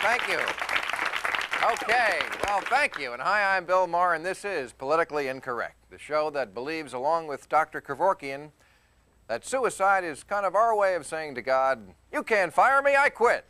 Thank you. Okay, well, thank you. And hi, I'm Bill Maher, and this is Politically Incorrect, the show that believes, along with Dr. Kevorkian, that suicide is kind of our way of saying to God, you can't fire me, I quit.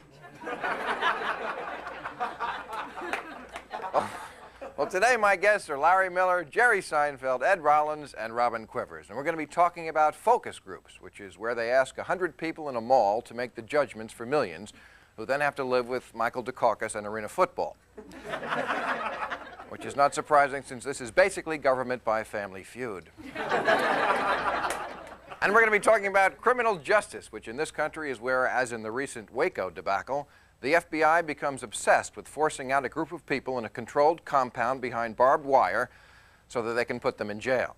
Well, today my guests are Larry Miller, Jerry Seinfeld, Ed Rollins, and Robin Quivers. And we're going to be talking about focus groups, which is where they ask 100 people in a mall to make the judgments for millions, who then have to live with Michael Dukakis and arena football. Which is not surprising, since this is basically government by Family Feud. And we're going to be talking about criminal justice, which in this country is where, as in the recent Waco debacle, the FBI becomes obsessed with forcing out a group of people in a controlled compound behind barbed wire so that they can put them in jail.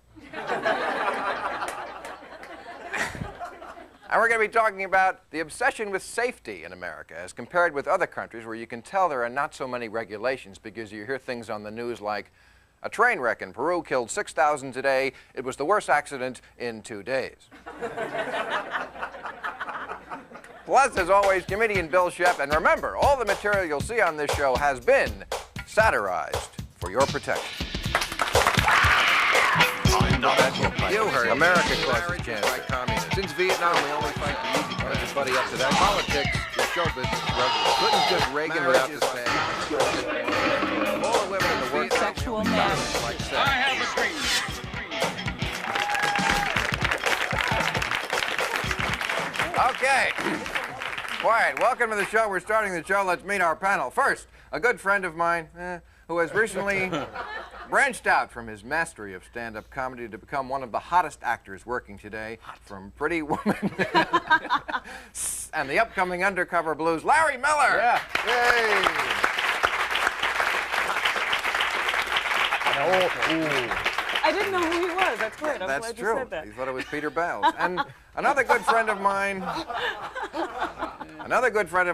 And we're going to be talking about the obsession with safety in America as compared with other countries where you can tell there are not so many regulations because you hear things on the news like, a train wreck in Peru killed 6,000 today. It was the worst accident in 2 days. Plus, as always, comedian Bill Shepp. And remember, all the material you'll see on this show has been satirized for your protection. You heard America causes chance by communists. Since Vietnam, we only fight the easy part. Everybody up to that. Politics, the show business, couldn't just Reagan without the same. All the women in the world. Sexual marriage. Like sex. I have a dream. Okay. Quiet. Welcome to the show. We're starting the show. Let's meet our panel. First, a good friend of mine who has recently branched out from his mastery of stand-up comedy to become one of the hottest actors working today, from Pretty Woman and the upcoming Undercover Blues, Larry Miller. Yeah. Yay. I didn't know who he was. That's great. I'm That's glad true. you said that. You thought it was Peter Bells. And another good friend of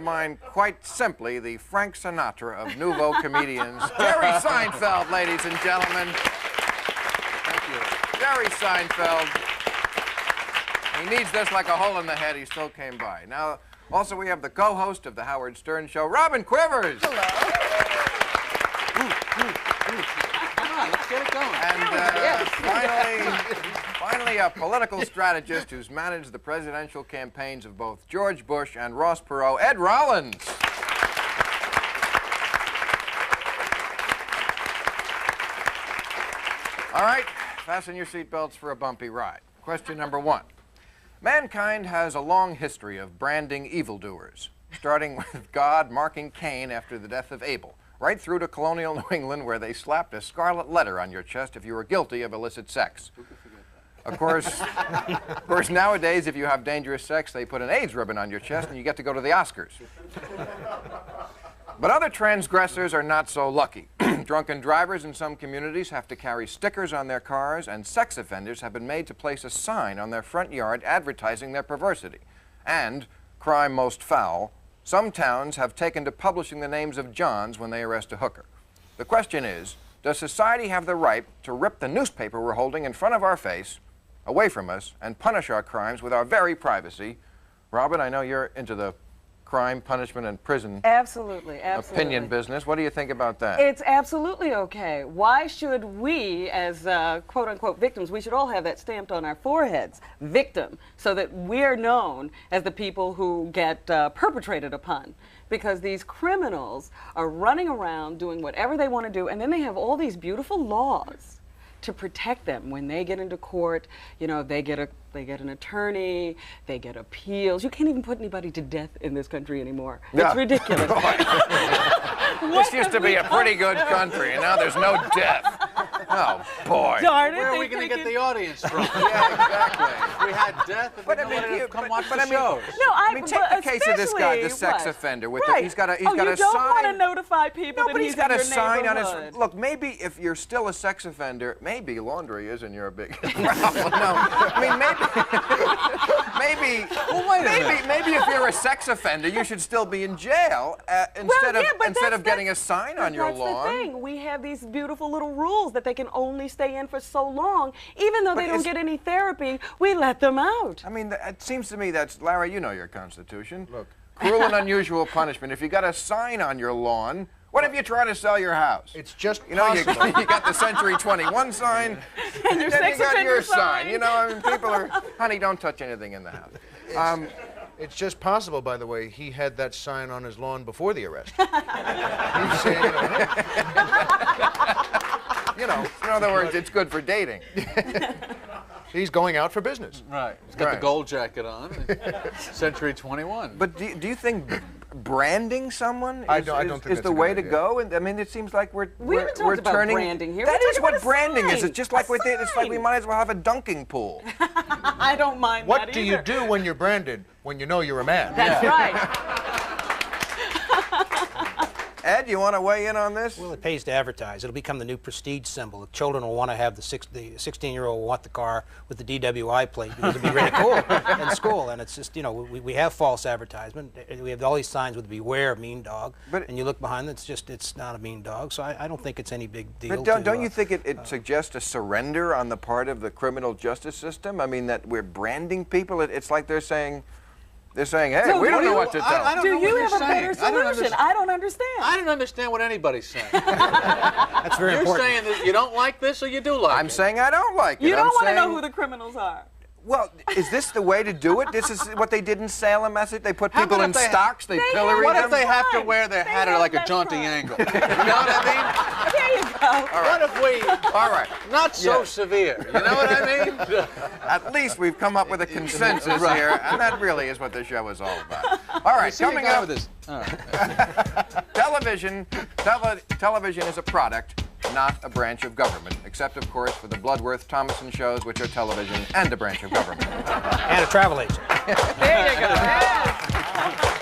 mine, quite simply, the Frank Sinatra of nouveau comedians, Jerry Seinfeld, ladies and gentlemen. Thank you. Jerry Seinfeld. He needs this like a hole in the head. He still came by. Now, also we have the co-host of the Howard Stern Show, Robin Quivers. Hello. Come on, let's get it going. And finally, a political strategist who's managed the presidential campaigns of both George Bush and Ross Perot, Ed Rollins. All right, fasten your seatbelts for a bumpy ride. Question number one. Mankind has a long history of branding evildoers, starting with God marking Cain after the death of Abel, right through to colonial New England, where they slapped a scarlet letter on your chest if you were guilty of illicit sex. Of course, nowadays, if you have dangerous sex, they put an AIDS ribbon on your chest and you get to go to the Oscars. But other transgressors are not so lucky. Drunken drivers in some communities have to carry stickers on their cars, and sex offenders have been made to place a sign on their front yard advertising their perversity. And, crime most foul, some towns have taken to publishing the names of Johns when they arrest a hooker. The question is, does society have the right to rip the newspaper we're holding in front of our face, away from us, and punish our crimes with our very privacy? Robin, I know you're into the crime, punishment, and prison Absolutely. opinion business. What do you think about that? It's absolutely okay. Why should we, as quote-unquote victims, we should all have that stamped on our foreheads, victim, so that we're known as the people who get perpetrated upon. Because these criminals are running around doing whatever they want to do, and then they have all these beautiful laws to protect them. When they get into court, you know, they get an attorney, they get appeals. You can't even put anybody to death in this country anymore. Yeah. It's ridiculous. This used to be a pretty good country, and now there's no death. Oh, boy. Darn it, Where are they we going to think get the audience from? Yeah, exactly. We had death, and But I then mean, nobody you- would come but- watch but the I mean- shows. No, I mean, take the case of this guy, the sex especially- offender. With right. he's got a you don't want to sign. notify people No, that but he's he's got in a your sign on his. neighborhood. Look, maybe if you're still a sex offender, maybe laundry isn't your big problem. No, I mean maybe Well, wait a minute. maybe if you're a sex offender, you should still be in jail instead of getting a sign on your lawn. That's the thing. We have these beautiful little rules that they can only stay in for so long. Even though But they don't it's- get any therapy, we let them out. I mean, it seems to me that's Larry. You know your Constitution. Look. Cruel and unusual punishment. If you got a sign on your lawn, what if you try to sell your house? It's just You know, you possible. got the Century 21 sign, and then sex you got offender your sign. sign. You know, I mean, people are, honey, don't touch anything in the house. It's just possible, by the way, he had that sign on his lawn before the arrest. He's saying, you know, In other words, it's good for dating. he's going out for business. Right. He's got Right. the gold jacket on. Century 21. But do you think branding someone I is, don't think is that's the a good way to idea. go? And I mean, it seems like We we're haven't talked about turning branding here. That We're is talking what about a branding is. sign. It's just like A it's like we sign. might as well have a dunking pool. I don't mind What that do you either. do when you're branded, when you know you're a man? That's right. Ed, you want to weigh in on this? Well, it pays to advertise. It'll become the new prestige symbol. The children will want to have the 16-year-old will want the car with the DWI plate because it'll be really cool in school. And it's just, you know, we have false advertisement. We have all these signs with beware mean dog. And you look behind it, it's not a mean dog. So I don't think it's any big deal. But don't you think it suggests a surrender on the part of the criminal justice system? I mean, that we're branding people. It's like they're saying, hey, So we don't do know you- what to tell. I don't Do know you what have you're a better saying. solution? I don't understand. I don't understand what anybody's saying. That's very You're important. saying that you don't like this or you do like it. I'm saying I don't like it. You don't I'm want to know saying- who the criminals are. Well, is this the way to do it? This is what they did in Salem, Massachusetts. They put How people about in if they- stocks, they They pillory What them. if they have to Fine. wear their They hat at have like a that jaunty fine. angle? You know what I There you go. mean? What if we, All right. not so Yeah. severe, you know what I mean? At least we've come up with a consensus here, and that really is what this show is all about. All right, See the coming guy up, with this. All right. television is a product, not a branch of government, except, of course, for the Bloodworth Thomason shows, which are television and a branch of government. And a travel agent. There you go. Yes.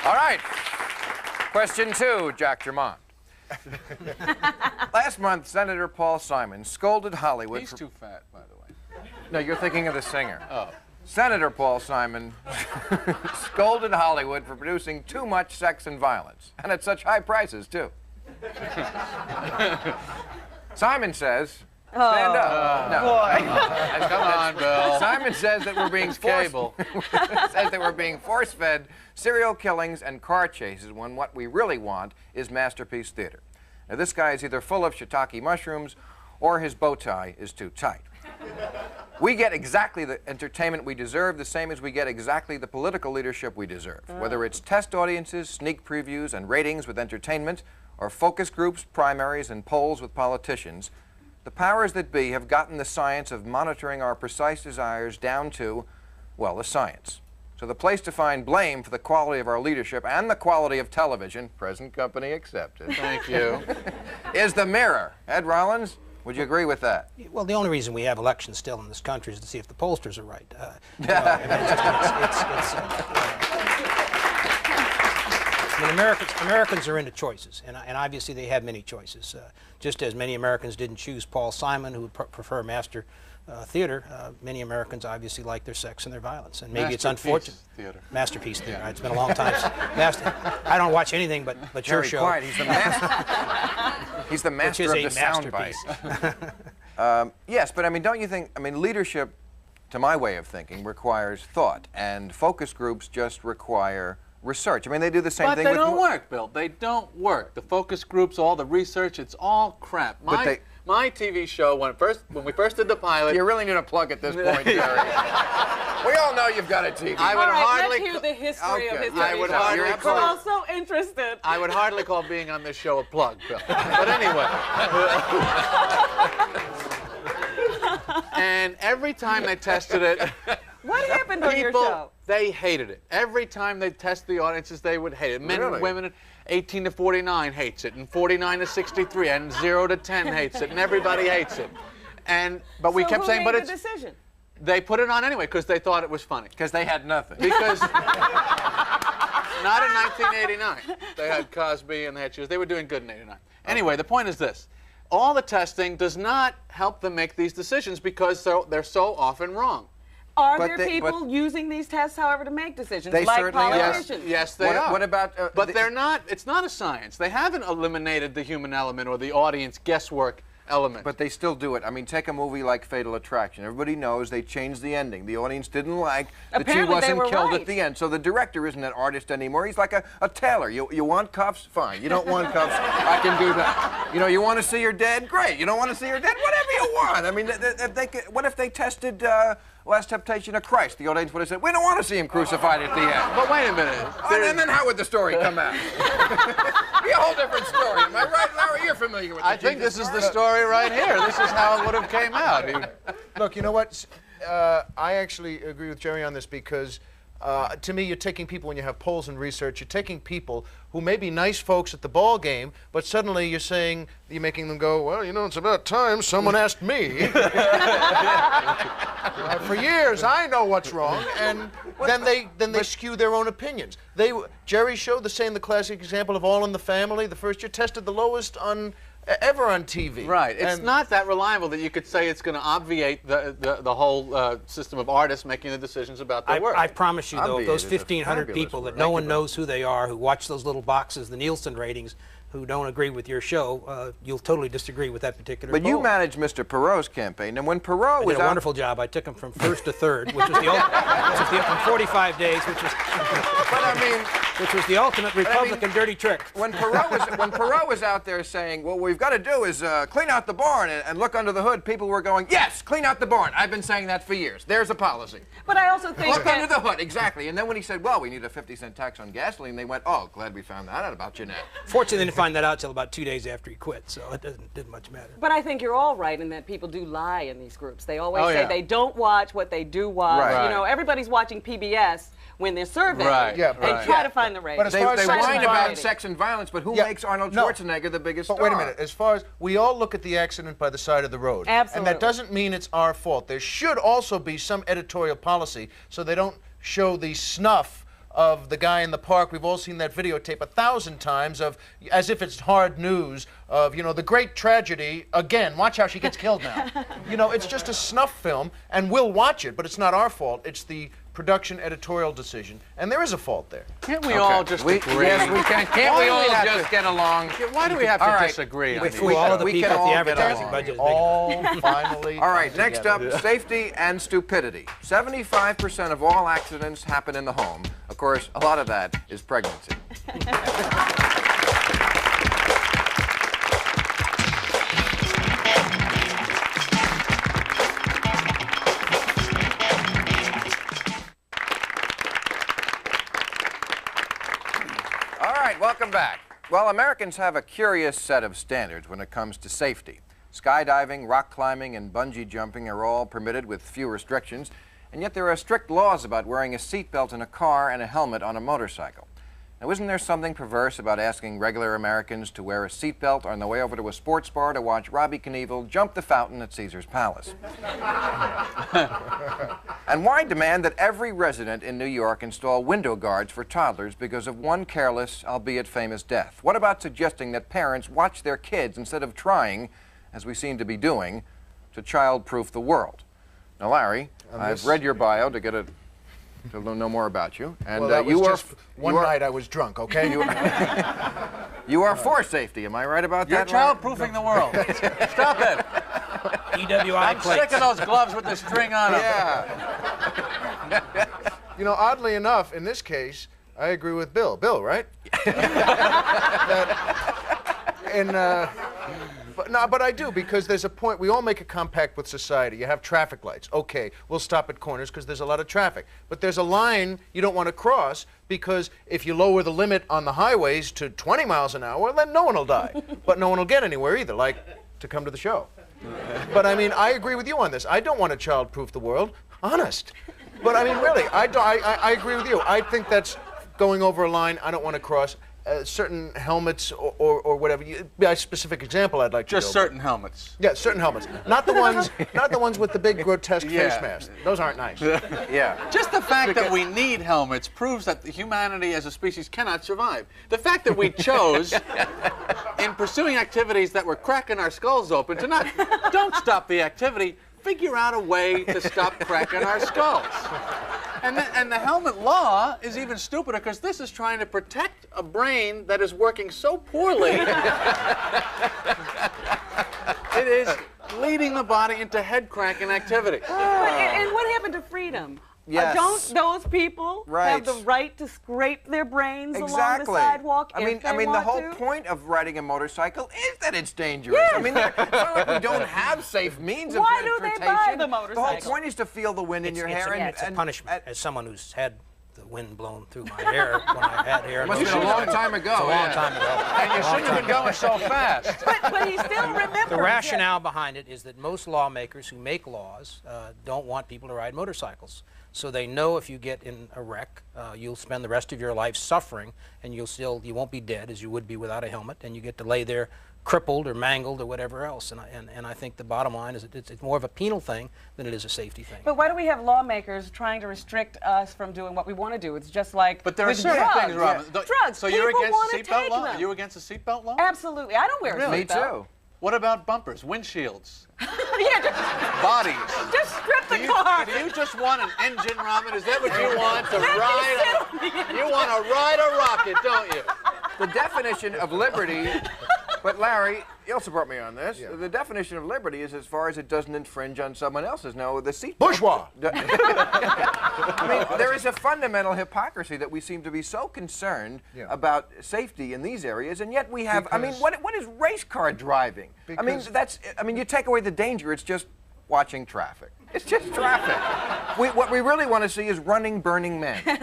All right. Question 2, Jack Germont. Last month, Senator Paul Simon scolded Hollywood He's for... too fat, by the way. No, you're thinking of the singer. Oh. Senator Paul Simon scolded Hollywood for producing too much sex and violence, and at such high prices, too. Simon says, stand up. No. Come on, Bill. Simon says that we're being It's forced, cable. says that we're being force-fed serial killings and car chases when what we really want is masterpiece theater. Now, this guy is either full of shiitake mushrooms or his bow tie is too tight. We get exactly the entertainment we deserve, the same as we get exactly the political leadership we deserve. Whether it's test audiences, sneak previews, and ratings with entertainment, or focus groups, primaries, and polls with politicians, the powers that be have gotten the science of monitoring our precise desires down to, well, the science. So the place to find blame for the quality of our leadership and the quality of television, present company accepted, Thank you. is the Mirror. Ed Rollins, would you agree with that? Well, the only reason we have elections still in this country is to see if the pollsters are right. You know, I mean, I mean, Americans are into choices, and obviously they have many choices. Just as many Americans didn't choose Paul Simon, who would prefer master theater, many Americans obviously like their sex and their violence, and maybe it's Masterpiece unfortunate. theater. Masterpiece theater. It's been a long time. I don't watch anything but your Very show. quiet. He's the master. He's the master is of a the soundbite. masterpiece. Yes, but I mean, don't you think? I mean, leadership, to my way of thinking, requires thought, and focus groups just require research. I mean, they do the same But thing they with don't work, Bill. They don't work. The focus groups, all the research, it's all crap. My TV show, when we first did the pilot, You really need a plug at this point, Jerry. We all know you've got a TV. I All would right, hardly let's hear the history of Okay. his I would TV show. hardly You're We're call all so interested. I would hardly call being on this show a plug, Bill. But anyway. And every time they tested it, What happened on your people, show? they hated it. Every time they test the audiences, they would hate it. Men Really? and women, 18 to 49 hates it, and 49 to 63, and 0 to 10 hates it, and everybody hates it. But we So kept who saying, made but the it's. decision? They put it on anyway because they thought it was funny. Because they had nothing. Because not in 1989. They had Cosby and they had shows. They were doing good in '89. Anyway, the point is this. All the testing does not help them make these decisions because they're so often wrong. Are there people using these tests, however, to make decisions, they like certainly politicians? Yes, they are. What about... but they're not, it's not a science. They haven't eliminated the human element or the audience guesswork element. But they still do it. I mean, take a movie like Fatal Attraction. Everybody knows they changed the ending. The audience didn't like that she wasn't killed at the end. So the director isn't an artist anymore. He's like a tailor. You want cuffs? Fine. You don't want cuffs? I can do that. You know, you want to see her dead? Great. You don't want to see her dead? Whatever you want. I mean, what if they tested Last Temptation of Christ? The audience would have said, we don't want to see him crucified at the end. But wait a minute. And then how would the story come out? Be a whole different story. Am I right, Larry? You're familiar with it. I think this is the story right here. This is how it would have came out. Look, you know what? I actually agree with Jerry on this because to me, you're taking people, when you have polls and research, you're taking people who may be nice folks at the ball game, but suddenly you're making them go, well, you know, it's about time someone asked me. For years, I know what's wrong, and then they skew their own opinions. Jerry showed the classic example of All in the Family. The first year tested the lowest ever on TV. Right. It's not that reliable that you could say it's going to obviate the whole system of artists making the decisions about their work. I promise you, though, those 1,500 people that no one knows who they are, who watch those little boxes, the Nielsen ratings, who don't agree with your show, you'll totally disagree with that particular But poll. you managed Mr. Perot's campaign, and when Perot was did a wonderful job. I took him from first to third, which was from 45 days, which was the ultimate Republican dirty trick. When Perot was out there saying, "What we've got to do is clean out the barn and look under the hood," people were going, "Yes, clean out the barn. I've been saying that for years. There's a policy." But I also think look under the hood, exactly. And then when he said, "Well, we need a 50-cent tax on gasoline," they went, "Oh, glad we found that out about Jeanette." Fortunately, they didn't find that out till about 2 days after he quit, so it didn't much matter. But I think you're all right in that people do lie in these groups. They always say they don't watch what they do watch. Right. You know, everybody's watching PBS when they're surveyed. Right. Yeah, and try to find the ratings. But They Sex whine and about variety. sex and violence, but who makes Arnold Schwarzenegger the biggest star? But wait a minute. As far as we all look at the accident by the side of the road, Absolutely. and that doesn't mean it's our fault. There should also be some editorial policy so they don't show the snuff of the guy in the park. We've all seen that videotape 1,000 times of, as if it's hard news, of, you know, the great tragedy, again, watch how she gets killed now. You know, it's just a snuff film, and we'll watch it, but it's not our fault. It's the production editorial decision, and there is a fault there. Can't we all just agree? Yes, we can. Can't we all just get along? Why do we have to disagree on these? Fool all of the we people can at all the get advertising along. budget is big. All finally. All right, next up, safety and stupidity. 75% of all accidents happen in the home. Of course, a lot of that is pregnancy. All right, welcome back. Well, Americans have a curious set of standards when it comes to safety. Skydiving, rock climbing, and bungee jumping are all permitted with few restrictions, and yet there are strict laws about wearing a seatbelt in a car and a helmet on a motorcycle. Now, isn't there something perverse about asking regular Americans to wear a seatbelt on the way over to a sports bar to watch Robbie Knievel jump the fountain at Caesar's Palace? And why demand that every resident in New York install window guards for toddlers because of one careless, albeit famous, death? What about suggesting that parents watch their kids instead of trying, as we seem to be doing, to child-proof the world? Now, Larry, I've read your bio to know more about you. And Well, that was you just are one night I was drunk, okay? you are for safety. Am I right about You're that? Larry? child-proofing the world. Stop it. DWI I'm plates. sick of those gloves with the string on them. Yeah. You know, oddly enough, in this case, I agree with Bill. Bill, right? But I do, because there's a point, we all make a compact with society. You have traffic lights. Okay, we'll stop at corners because there's a lot of traffic. But there's a line you don't want to cross, because if you lower the limit on the highways to 20 miles an hour, then no one will die. But no one will get anywhere either, like to come to the show. But I mean, I agree with you on this. I don't want to child-proof the world, honest. But I mean, really, I agree with you. I think that's going over a line I don't want to cross. Certain helmets or whatever. A specific example I'd like to Just go certain helmets. Yeah, certain helmets. Not the ones with the big grotesque face masks. Those aren't nice. Yeah. Just the fact that we need helmets proves that humanity as a species cannot survive. The fact that we chose, in pursuing activities that were cracking our skulls open, don't stop the activity. figure out a way to stop cracking our skulls. And the helmet law is even stupider because this is trying to protect a brain that is working so poorly. It is leading the body into head-cracking activity. And what happened to freedom? Yes. Don't those people have the right to scrape their brains along the sidewalk I mean, if they the want whole to? point of riding a motorcycle is that it's dangerous. Yes. I mean, it's not like we don't have safe means of Why do they transportation. buy the motorcycle? The whole point is to feel the wind in your hair. It's a punishment. As someone who's had the wind blown through my hair when I had hair. It must have been a long time ago. It's a long time ago. And you shouldn't have been going so fast. But he still remembers. The rationale behind it is that most lawmakers who make laws don't want people to ride motorcycles. So they know if you get in a wreck, you'll spend the rest of your life suffering, and you won't be dead as you would be without a helmet, and you get to lay there crippled or mangled or whatever else. And I think the bottom line is it's more of a penal thing than it is a safety thing. But why do we have lawmakers trying to restrict us from doing what we want to do? It's just like But there are with certain drugs. things, Robin. Drugs. So you're People against wanna the seatbelt take law? them. Are you against the seatbelt law? Absolutely. I don't wear a Really? Me seatbelt. too. What about bumpers, windshields, Yeah, bodies? just strip the Do car. you just want an engine, Robin? Is that what you want to Let me ride? sit on the engine. You want to ride a rocket, don't you? The definition of liberty, but Larry, you also brought me on this. Yeah. The definition of liberty is as far as it doesn't infringe on someone else's. Now, the seat. Bourgeois. I mean, there is a fundamental hypocrisy that we seem to be so concerned about safety in these areas, and yet we have. I mean, what is race car driving? I mean, you take away the danger. It's just watching traffic. It's just traffic. What we really want to see is running, burning men. Isn't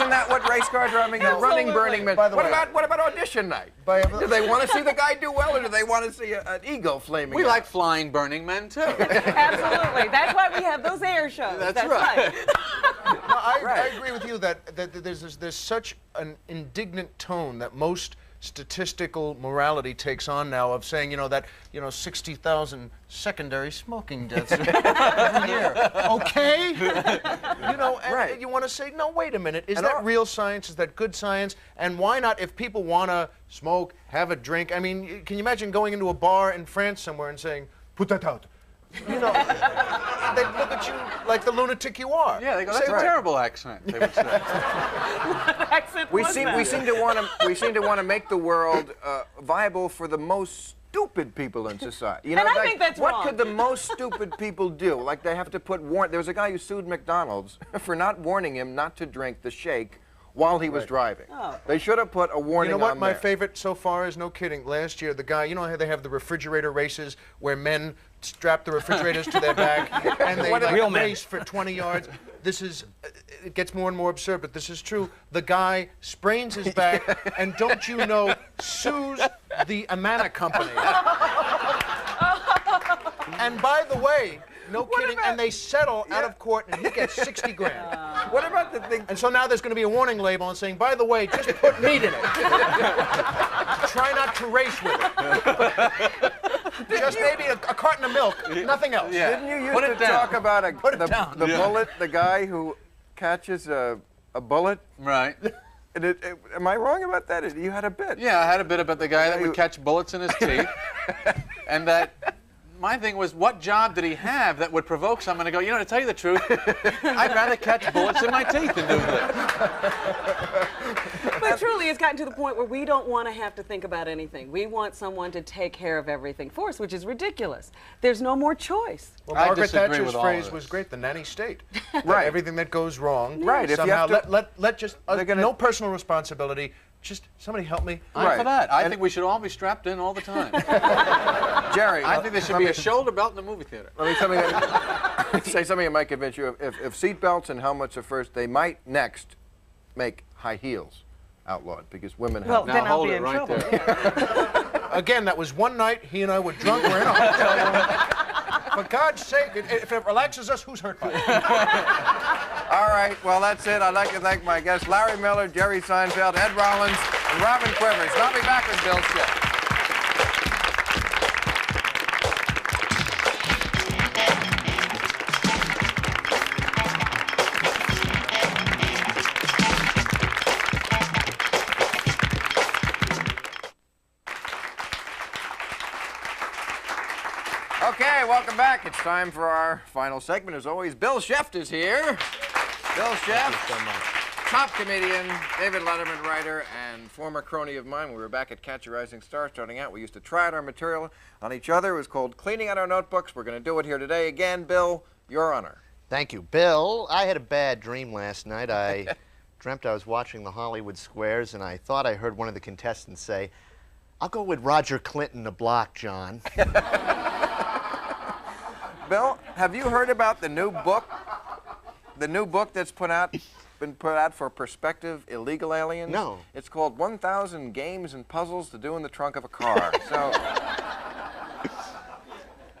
that what race car driving is? Running, burning men. By the way, what about audition night? Do they want to see the guy do well, or do they want to see an ego flaming We out? like flying burning men, too. Absolutely. That's why we have those air shows. That's right. No, I agree with you that there's such an indignant tone that most statistical morality takes on now of saying, 60,000 secondary smoking deaths every year. Okay? And you want to say, no, wait a minute. Is that real science? Is that good science? And why not, if people want to smoke, have a drink? I mean, can you imagine going into a bar in France somewhere and saying, put that out? They'd look at you like the lunatic you are. Yeah, they go, that's a terrible accent, they would say. Accent We was seem that? to want to make the world viable for the most stupid people in society. And I think that's what wrong. could the most stupid people do? Like they have to put there was a guy who sued McDonald's for not warning him not to drink the shake while he was driving. Oh. They should have put a warning on You know what my there. favorite so far is? No kidding. Last year, the guy, you know how they have the refrigerator races where men strap the refrigerators to their back and they Real men. race for 20 yards. It gets more and more absurd, but this is true. The guy sprains his back and don't you know, sues the Amana company. And by the way, no kidding, and they settle out of court and he gets 60 grand. What about the thing? And so now there's going to be a warning label and saying, by the way, just put meat in it. Try not to race with it. Just maybe a carton of milk, nothing else. Yeah. Didn't you used to talk about the Yeah. bullet, the guy who catches a bullet? Right. And am I wrong about that? You had a bit. Yeah, I had a bit about the guy that would catch bullets in his teeth. And that my thing was, what job did he have that would provoke someone to go, to tell you the truth, I'd rather catch bullets in my teeth than do this. But truly, it's gotten to the point where we don't want to have to think about anything. We want someone to take care of everything for us, which is ridiculous. There's no more choice. Well, I Margaret disagree Thatcher's with all phrase of was this. great, the nanny state. Right. Everything that goes wrong, Right, if you somehow have to- let just, no personal responsibility, just somebody help me. I'm for that. I think we should all be strapped in all the time. Jerry, I think there should be a shoulder belt in the movie theater. let me say something that might convince you. If seat belts and helmets are first, they might next make high heels outlawed because women have. Well, Now then I'll hold be it in right trouble. there. Again, that was one night, he and I were drunk, we're in a hotel room. For God's sake, if it relaxes us, who's hurt by it? All right, well, that's it. I'd like to thank my guests, Larry Miller, Jerry Seinfeld, Ed Rollins, and Robin Quivers. I'll be back with Bill's show. Okay, welcome back. It's time for our final segment. As always, Bill Sheft is here. Bill Sheft, top comedian, David Letterman writer, and former crony of mine. When we were back at Catch a Rising Star starting out, we used to try out our material on each other. It was called Cleaning Out Our Notebooks. We're going to do it here today. Again, Bill, your honor. Thank you. Bill, I had a bad dream last night. I dreamt I was watching the Hollywood Squares, and I thought I heard one of the contestants say, "I'll go with Roger Clinton a block, John." Bill, have you heard about the new book? The new book that's been put out for prospective illegal aliens? No. It's called 1,000 Games and Puzzles to Do in the Trunk of a Car. So,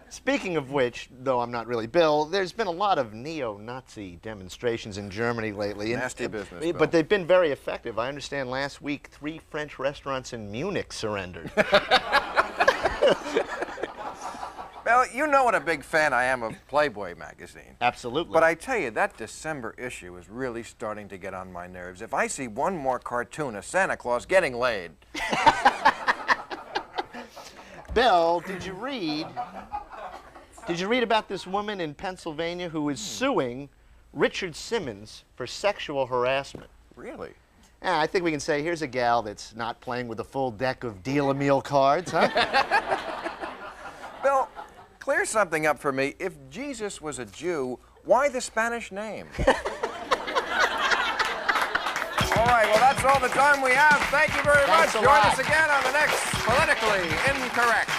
Speaking of which, though I'm not really Bill, there's been a lot of neo-Nazi demonstrations in Germany lately. Nasty business, Bill. But they've been very effective. I understand last week 3 French restaurants in Munich surrendered. Bill, you know what a big fan I am of Playboy magazine. Absolutely. But I tell you, that December issue is really starting to get on my nerves. If I see one more cartoon of Santa Claus getting laid. Bill, did you read about this woman in Pennsylvania who is suing Richard Simmons for sexual harassment? Really? I think we can say here's a gal that's not playing with a full deck of deal-a-meal cards, huh? Bill, clear something up for me. If Jesus was a Jew, why the Spanish name? All right, well, that's all the time we have. Thank you very much. Thanks a Join lot. us again on the next Politically Incorrect.